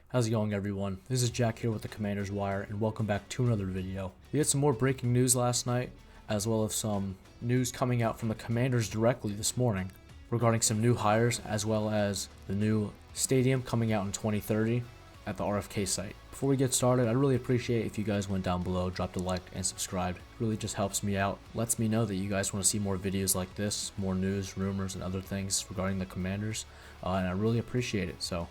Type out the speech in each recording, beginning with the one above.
How's it going, everyone? This is Jack here with the Commander's Wire, and welcome back to another video. We had some more breaking news last night, as well as some news coming out from the Commanders directly this morning regarding some new hires, as well as the new stadium coming out in 2030 at the RFK site. Before we get started, I'd really appreciate if you guys went down below, dropped a like, and subscribed. It really just helps me out, lets me know that you guys want to see more videos like this, more news, rumors, and other things regarding the Commanders, and I really appreciate it. So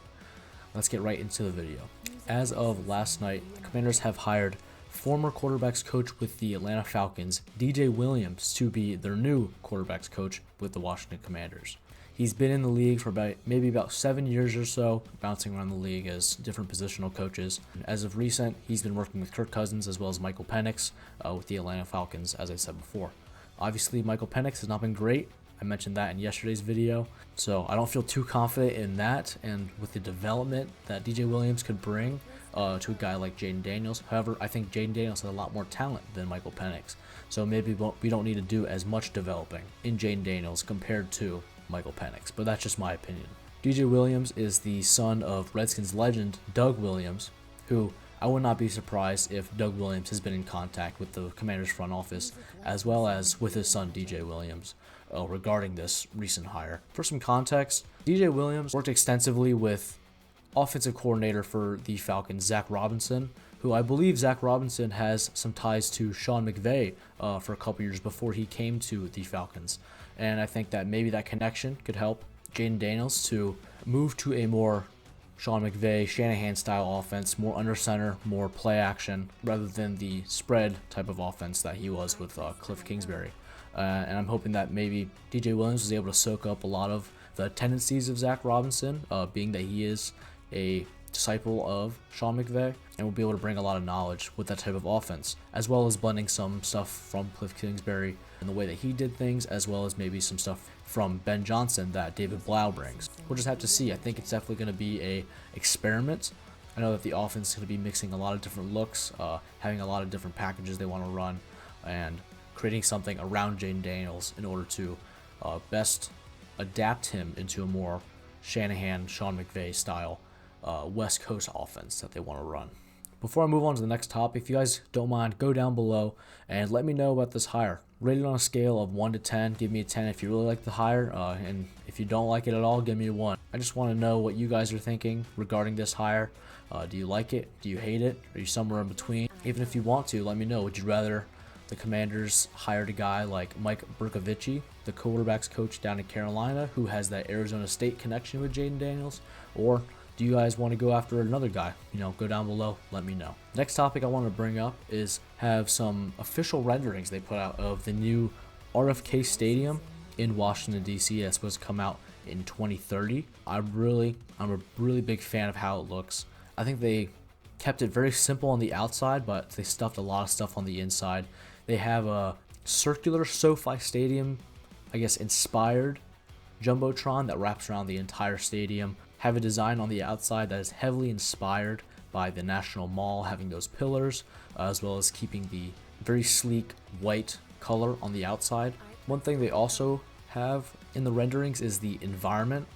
let's get right into the video. As of last night, the Commanders have hired former quarterbacks coach with the Atlanta Falcons, DJ Williams, to be their new quarterbacks coach with the Washington Commanders. He's been in the league for maybe about 7 years or so, bouncing around the league as different positional coaches. As of recent, he's been working with Kirk Cousins as well as Michael Penix with the Atlanta Falcons, as I said before. Obviously, Michael Penix has not been great. I mentioned that in yesterday's video, so I don't feel too confident in that and with the development that DJ Williams could bring to a guy like Jaden Daniels. However, I think Jaden Daniels has a lot more talent than Michael Penix, so maybe we don't need to do as much developing in Jaden Daniels compared to Michael Penix, but that's just my opinion. DJ Williams is the son of Redskins legend Doug Williams, who I would not be surprised if Doug Williams has been in contact with the Commanders front office as well as with his son DJ Williams regarding this recent hire. For some context, DJ Williams worked extensively with offensive coordinator for the Falcons, Zach Robinson, who I believe Zach Robinson has some ties to Sean McVay for a couple years before he came to the Falcons. And I think that maybe that connection could help Jaden Daniels to move to a more Sean McVay, Shanahan style offense, more under center, more play action, rather than the spread type of offense that he was with Cliff Kingsbury. And I'm hoping that maybe DJ Williams was able to soak up a lot of the tendencies of Zach Robinson, being that he is a disciple of Sean McVay, and will be able to bring a lot of knowledge with that type of offense, as well as blending some stuff from Cliff Kingsbury and the way that he did things, as well as maybe some stuff from Ben Johnson that David Blau brings. We'll just have to see. I think it's definitely going to be a experiment. I know that the offense is going to be mixing a lot of different looks, having a lot of different packages they want to run, and creating something around Jaden Daniels in order to best adapt him into a more Shanahan, Sean McVay style West Coast offense that they want to run. Before I move on to the next topic, if you guys don't mind, go down below and let me know about this hire. Rate it on a scale of 1 to 10. Give me a 10 if you really like the hire, and if you don't like it at all, give me a 1. I just want to know what you guys are thinking regarding this hire. Do you like it? Do you hate it? Are you somewhere in between? Even if you want to, let me know. Would you rather the Commanders hired a guy like Mike Bercovici, the quarterbacks coach down in Carolina, who has that Arizona State connection with Jaden Daniels? Or do you guys want to go after another guy? Go down below, let me know. Next topic I want to bring up is have some official renderings they put out of the new RFK Stadium in Washington, D.C. that's supposed to come out in 2030. I'm a really big fan of how it looks. I think they kept it very simple on the outside, but they stuffed a lot of stuff on the inside. They have a circular SoFi Stadium, I guess, inspired Jumbotron that wraps around the entire stadium. Have a design on the outside that is heavily inspired by the National Mall, having those pillars, as well as keeping the very sleek white color on the outside. One thing they also have in the renderings is the environment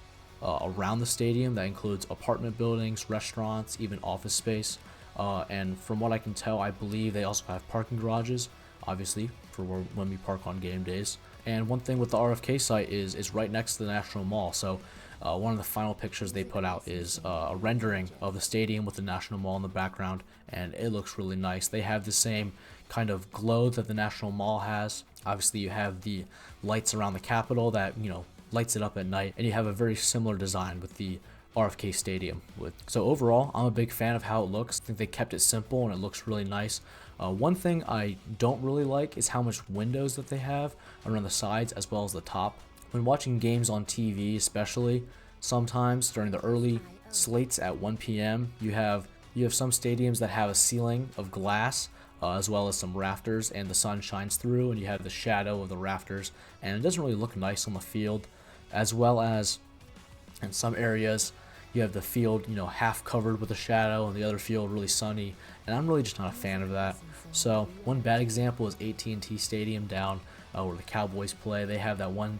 around the stadium that includes apartment buildings, restaurants, even office space. And from what I can tell, I believe they also have parking garages, obviously, for when we park on game days. And one thing with the RFK site is right next to the National Mall. So one of the final pictures they put out is a rendering of the stadium with the National Mall in the background, and it looks really nice. They have the same kind of glow that the National Mall has. Obviously, you have the lights around the Capitol that, lights it up at night, and you have a very similar design with the RFK Stadium. So overall, I'm a big fan of how it looks. I think they kept it simple and it looks really nice. One thing I don't really like is how much windows that they have around the sides as well as the top. When watching games on TV, especially, sometimes during the early slates at 1 p.m., you have some stadiums that have a ceiling of glass as well as some rafters, and the sun shines through and you have the shadow of the rafters, and it doesn't really look nice on the field. As well as in some areas you have the field half covered with a shadow and the other field really sunny, and I'm really just not a fan of that. So one bad example is AT&T Stadium down where the Cowboys play. They have that one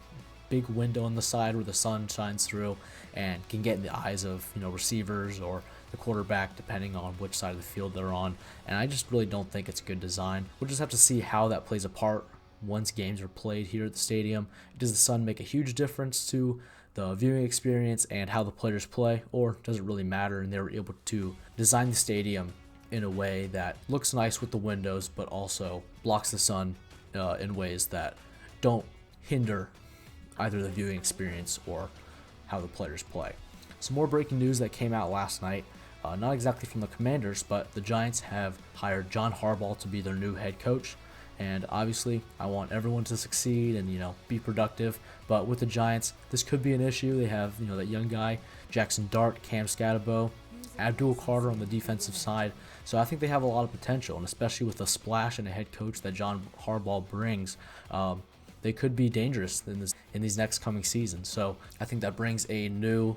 big window on the side where the sun shines through and can get in the eyes of receivers or the quarterback depending on which side of the field they're on, and I just really don't think it's a good design. We'll just have to see how that plays a part once games are played here at the stadium. Does the sun make a huge difference to the viewing experience and how the players play, or does it really matter and they were able to design the stadium in a way that looks nice with the windows but also blocks the sun in ways that don't hinder either the viewing experience or how the players play. Some more breaking news that came out last night, not exactly from the Commanders, but the Giants have hired John Harbaugh to be their new head coach. And obviously, I want everyone to succeed and be productive. But with the Giants, this could be an issue. They have that young guy, Jackson Dart, Cam Scatterbo, Abdul Carter on the defensive side. So I think they have a lot of potential, and especially with the splash and a head coach that John Harbaugh brings, they could be dangerous in these next coming seasons. So I think that brings a new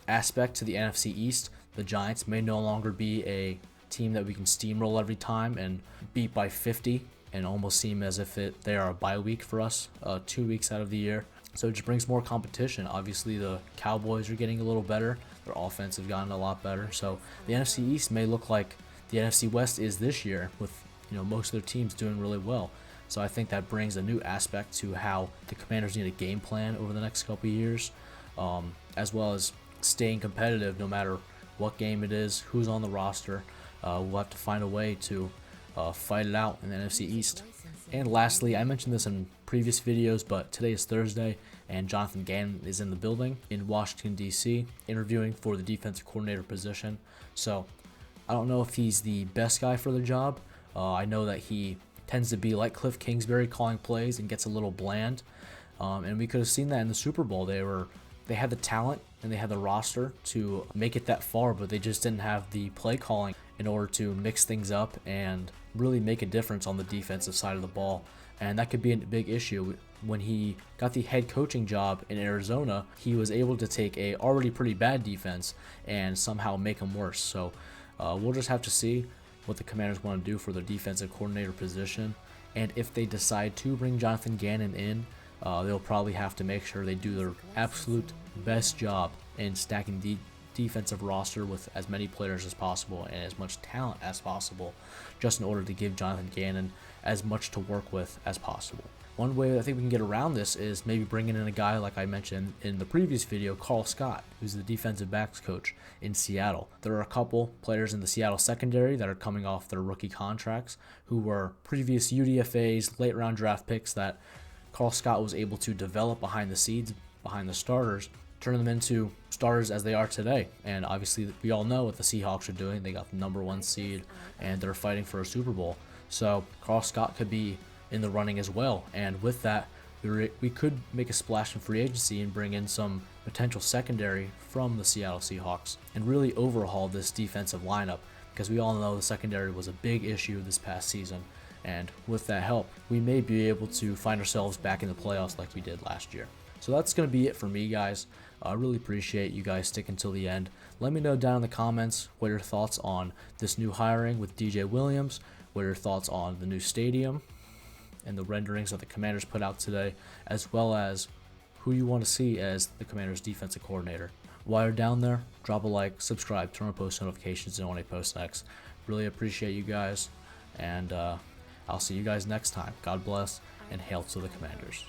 aspect to the NFC East. The Giants may no longer be a team that we can steamroll every time and beat by 50 and almost seem as if they are a bye week for us 2 weeks out of the year. So it just brings more competition. Obviously, the Cowboys are getting a little better. Their offense has gotten a lot better. So the NFC East may look like the NFC West is this year, with most of their teams doing really well. So I think that brings a new aspect to how the Commanders need a game plan over the next couple of years, as well as staying competitive no matter what game it is, who's on the roster. We'll have to find a way to fight it out in the NFC East. And lastly, I mentioned this in previous videos, but today is Thursday, and Jonathan Gannon is in the building in Washington, D.C., interviewing for the defensive coordinator position. So I don't know if he's the best guy for the job. I know that he tends to be like Cliff Kingsbury, calling plays, and gets a little bland. And we could have seen that in the Super Bowl. They had the talent and they had the roster to make it that far, but they just didn't have the play calling in order to mix things up and really make a difference on the defensive side of the ball. And that could be a big issue. When he got the head coaching job in Arizona, he was able to take a already pretty bad defense and somehow make them worse. So we'll just have to see what the Commanders want to do for their defensive coordinator position. And if they decide to bring Jonathan Gannon in, they'll probably have to make sure they do their absolute best job in stacking the defensive roster with as many players as possible and as much talent as possible, just in order to give Jonathan Gannon as much to work with as possible. One way I think we can get around this is maybe bringing in a guy like I mentioned in the previous video, Carl Scott, who's the defensive backs coach in Seattle. There are a couple players in the Seattle secondary that are coming off their rookie contracts who were previous UDFAs, late round draft picks that Carl Scott was able to develop behind the scenes, behind the starters, turn them into starters as they are today. And obviously we all know what the Seahawks are doing. They got the #1 seed and they're fighting for a Super Bowl. So Carl Scott could be in the running as well. And with that, we could make a splash in free agency and bring in some potential secondary from the Seattle Seahawks and really overhaul this defensive lineup, because we all know the secondary was a big issue this past season. And with that help, we may be able to find ourselves back in the playoffs like we did last year. So that's going to be it for me, guys. I really appreciate you guys sticking till the end. Let me know down in the comments what your thoughts on this new hiring with DJ Williams, what are your thoughts on the new stadium and the renderings that the Commanders put out today, as well as who you want to see as the Commanders defensive coordinator. While you're down there, drop a like, subscribe, turn on post notifications, and when I post next. Really appreciate you guys, and I'll see you guys next time. God bless, and hail to the Commanders.